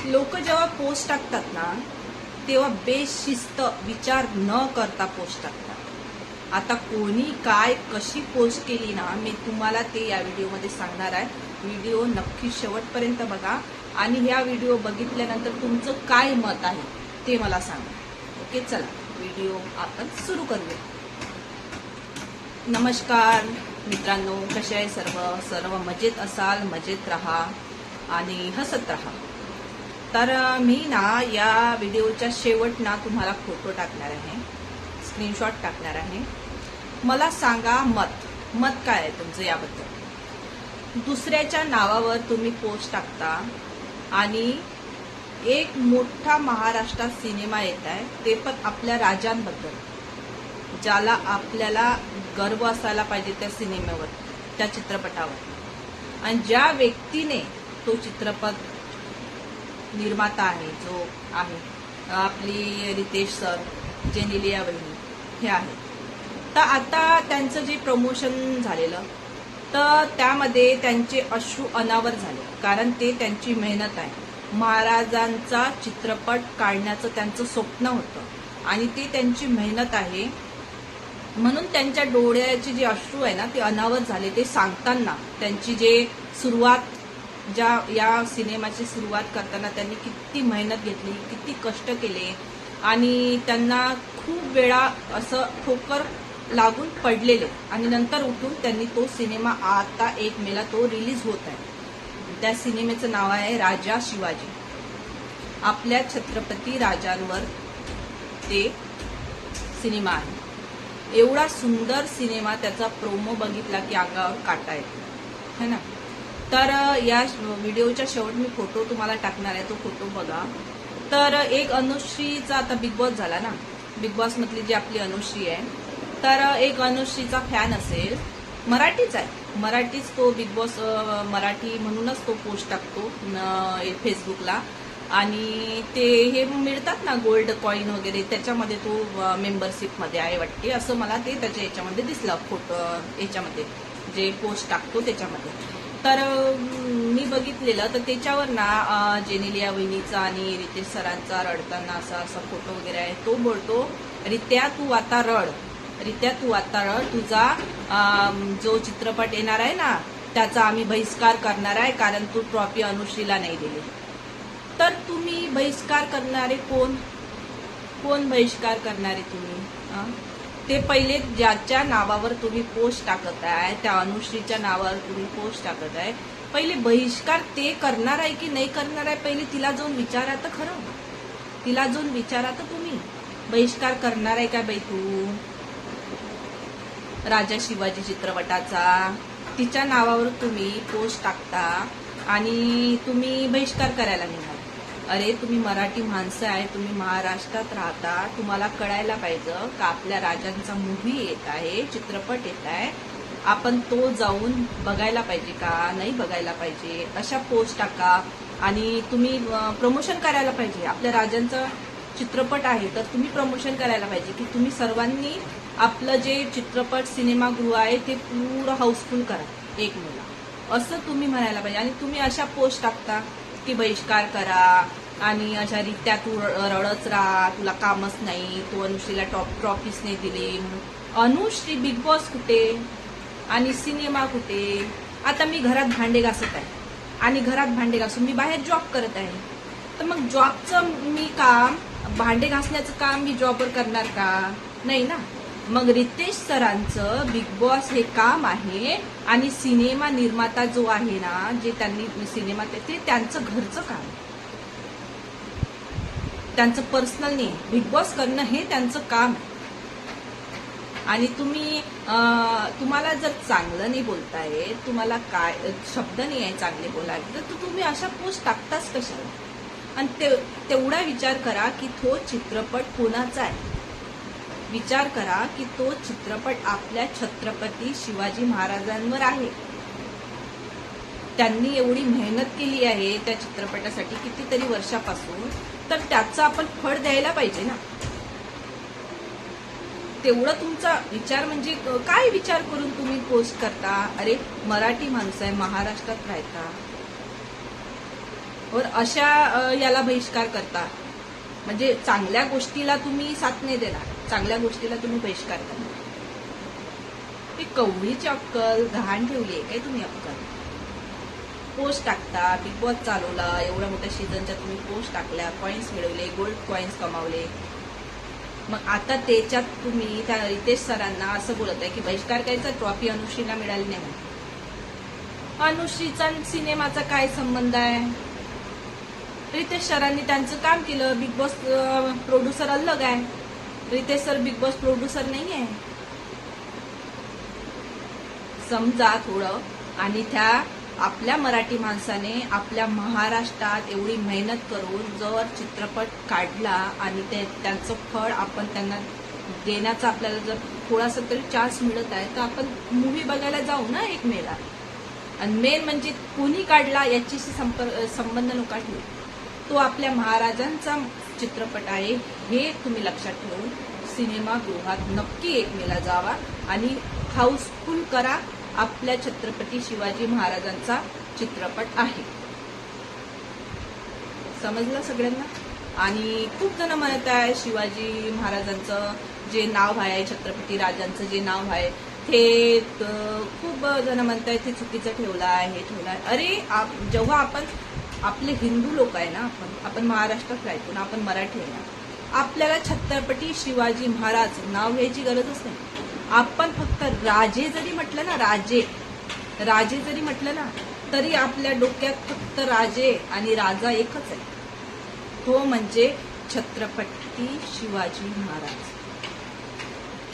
लोक जेव्हा पोस्ट टाकतात ना तेव्हा बेशिस्त विचार न करता पोस्ट टाकतात। आता कोणी काय कशी पोस्ट केली ना मी तुम्हाला ते या व्हिडिओमध्ये सांगणार आहे। व्हिडिओ नक्की शेवटपर्यंत बघा आणि ह्या व्हिडिओ बघितल्यानंतर तुमचं काय मत आहे ते मला सांगा। ओके, चला व्हिडिओ आपण सुरू करूया। नमस्कार मित्रांनो, कसे आहे सर्व मजेत असाल, मजेत राहा आणि हसत राहा। तर मी ना या व्हिडिओच्या शेवट ना तुम्हाला फोटो टाकणार आहे, स्क्रीनशॉट टाकणार आहे। मला सांगा मत काय आहे तुमचं याबद्दल। दुसऱ्याच्या नावावर तुम्ही पोस्ट टाकता आणि एक मोठा महाराष्ट्रात सिनेमा येत आहे, ते पण आपल्या राजांबद्दल, ज्याला आपल्याला गर्व असायला पाहिजे त्या सिनेमावर, त्या चित्रपटावर। आणि ज्या व्यक्तीने तो चित्रपट निर्माता आहे, जो आहे आपली रितेश सर, जेनेलिया वहिनी हे आहे। तर आता त्यांचं जे प्रमोशन झालेलं तर त्यामध्ये त्यांचे अश्रू अनावर झाले, कारण ते त्यांची मेहनत आहे। महाराजांचा चित्रपट काढण्याचं त्यांचं स्वप्न होतं आणि ते त्यांची मेहनत आहे, म्हणून त्यांच्या डोळ्याचे जे अश्रू आहे ना ते अनावर झाले। ते सांगताना त्यांची जे सुरुवात, या सिनेमाची सुरुवात करताना त्यांनी किती मेहनत घेतली, किती कष्ट केले आणि त्यांना खूप वेळा असं ठोकर लागून पडलेले आणि नंतर उठून त्यांनी तो सिनेमा आता 1 मेला तो रिलीज होत आहे। त्या सिनेमेचं नाव आहे राजा शिवाजी। आपल्या छत्रपती राजांवर ते सिनेमा आहे। एवढा सुंदर सिनेमा, त्याचा प्रोमो बघितला की अंगावर काटा येतो, है ना। तर या व्हिडिओच्या शेवट मी फोटो तुम्हाला टाकणार आहे, तो फोटो बघा। तर एक अनुश्रीचा आता बिग बॉस झाला ना, बिग बॉस मधली जी आपली अनुश्री आहे, तर एक अनुश्रीचा फॅन असेल, मराठीच आहे, मराठीच तो बिग बॉस मराठी म्हणूनच तो पोस्ट टाकतो फेसबुकला। आणि ते हे मिळतात ना गोल्ड कॉईन वगैरे, त्याच्यामध्ये तो मेंबरशिपमध्ये आहे वाटते, असं मला ते त्याच्या याच्यामध्ये दिसलं, फोटो याच्यामध्ये जे पोस्ट टाकतो त्याच्यामध्ये। तर मी बघितलेलं, तर त्याच्यावर ना जेनेलिया वहिनीचा आणि रितेश सरांचा रडताना असा फोटो वगैरे आहे। तो बोलतो, रित्या तू आता रड, रित्या तू आता रड, तुझा जो चित्रपट येणार आहे ना त्याचा आम्ही बहिष्कार करणार आहे, कारण तू ट्रॉफी अनुश्रीला नाही दिली। तर तुम्ही बहिष्कार करणारे कोण बहिष्कार करणारे तुम्ही? ते पहिले ज्याच्या नावावर तुम्ही पोस्ट टाकत आहे, त्या अनुश्रीच्या नावावर तुम्ही पोस्ट टाकत आहे, पहिले बहिष्कार ते करणार आहे की नाही करणार आहे, पहिले तिला जाऊन विचारा तर खरं, तिला जाऊन विचारा तर तुम्ही बहिष्कार करणार आहे का बाई तू राजा शिवाजी चित्रपटाचा। तिच्या नावावर तुम्ही पोस्ट टाकता आणि तुम्ही बहिष्कार करायला निघाला। अरे तुम्ही मराठी माणसं आहे, तुम्ही महाराष्ट्रात राहता, तुम्हाला कळायला पाहिजे का आपल्या राजांचा मूव्ही येत आहे, चित्रपट येत आहे, आपण तो जाऊन बघायला पाहिजे का नाही बघायला पाहिजे। अशा पोस्ट टाका आणि तुम्ही प्रमोशन करायला पाहिजे। आपल्या राजांचा चित्रपट आहे तर तुम्ही प्रमोशन करायला पाहिजे की तुम्ही सर्वांनी आपलं जे चित्रपट सिनेमागृह आहे ते पूर्ण हाऊसफुल करा 1 मेला, असं तुम्ही म्हणायला पाहिजे। आणि तुम्ही अशा पोस्ट टाकता की बहिष्कार करा आणि अशा रीत्या तू रडच राहा, तुला कामच नाही, तू अनुश्रीला ट्रॉफीच नाही दिली। अनुश्री बिग बॉस कुठे आणि सिनेमा कुठे? आता मी घरात भांडे घासत आहे आणि घरात भांडे घासून मी बाहेर जॉब करत आहे, तर मग जॉबचं मी काम, भांडे घासण्याचं काम मी जॉबवर करणार का? नाही ना। मग रितेश सरांचं बिग बॉस हे काम आहे आणि सिनेमा निर्माता जो आहे ना, जे त्यांनी सिनेमा ते त्यांचं घरचं काम, त्यांचं पर्सनल नाही, बिग बॉस करणं हे त्यांचं काम आहे। आणि तुम्हाला जर चांगलं नाही बोलताय, तुम्हाला काय शब्द नाही आहे चांगले बोलायला, तर तुम्ही अशा पोस्ट टाकताच कशाला? आणि तेवढा विचार करा की तो चित्रपट कोणाचा आहे, विचार करा की तो चित्रपट आपल्या छत्रपती शिवाजी महाराजांवर आहे। त्यांनी एवढी मेहनत केली आहे त्या चित्रपटासाठी कितीतरी वर्षापासून, तर त्याचा आपण फळ द्यायला पाहिजे ना। तेवढं तुमचा विचार म्हणजे काय विचार करून तुम्ही पोस्ट करता? अरे मराठी माणसं आहे, महाराष्ट्रात राहता, और अशा याला बहिष्कार करता, म्हणजे चांगल्या गोष्टीला तुम्ही साथ नाही देणार, चांगल्या गोष्टीला तुम्ही बहिष्कार करणार. ही कवळीची अक्कल घाण ठेवली आहे काय तुम्ही अक्कल? पोस्ट टाकता, बिग बॉस चालवला, एवढ्या मोठ्या सीझनच्या तुम्ही पोस्ट टाकल्या, कॉइन्स मिळवले, गोल्ड कॉइन्स कमावले. मग आता त्याच्यात तुम्ही त्या रितेश सरांना असं बोलत आहे की बहिष्कार करायचा, ट्रॉफी अनुश्रीला मिळाली नाही. अनुश्रीचा सिनेमाचा काय संबंध आहे? रितेश सरांनी त्यांचं काम केलं. बिग बॉस प्रोड्युसर अलग आहे, Ritesh sir big boss producer नाही आहे. समजा थोडं. आणि त्या आपल्या मराठी माणसाने आपल्या महाराष्ट्रात एवढी मेहनत करून जर चित्रपट काढला आणि त्यांचं फळ आपण त्यांना देण्याचा आपल्याला जर थोडासा तरी चान्स मिळत आहे तर आपण मूव्ही बघायला जाऊ ना 1 मेला. आणि मेन म्हणजे कोणी काढला याच्याशी संबंध नका ठेवू. तो आपल्या महाराजांचा चित्रपट आहे हे तुम्ही लक्षात ठेवून सिनेमागृहात नक्की 1 मेला जावा आणि हाऊसफुल करा. आपल्या छत्रपती शिवाजी महाराजांचा चित्रपट आहे, समजलं सगळ्यांना. आणि खूप जण म्हणत आहे शिवाजी महाराजांचं जे नाव आहे, छत्रपती राजांचं जे नाव आहे ते खूप जण म्हणत आहे ते चुकीचं ठेवलं आहे, हे ठेवलं आहे. अरे जेव्हा आपण आपले हिंदू लोक आहे ना, आपण महाराष्ट्रात राहतो ना, आपण मराठी आहे ना, आपल्याला छत्रपती शिवाजी महाराज नाव घ्यायची गरजच नाही. आपण फक्त राजे जरी म्हटलं ना, राजे जरी म्हटलं ना तरी आपल्या डोक्यात फक्त राजे आणि राजा एकच आहे, तो म्हणजे छत्रपती शिवाजी महाराज.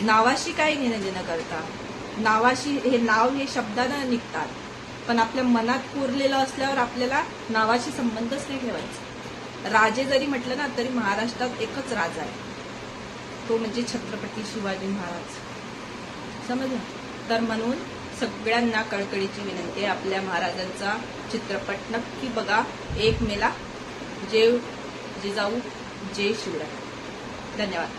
नावाशी काही घेणं करता, नावाशी हे शब्दानं निघतात, पण आपल्या मनात कोरलेलं असल्यावर आपल्याला नावाशी संबंधच नाही ठेवायचा. राजे जरी म्हटलं ना तरी महाराष्ट्रात एकच राजा आहे, तो म्हणजे छत्रपती शिवाजी महाराज. समजलं? तर म्हणून सगळ्यांना कळकळीची विनंती आहे, आपल्या महाराजांचा चित्रपट नक्की बघा 1 मेला. जय जिजाऊ, जय शिवराय. धन्यवाद.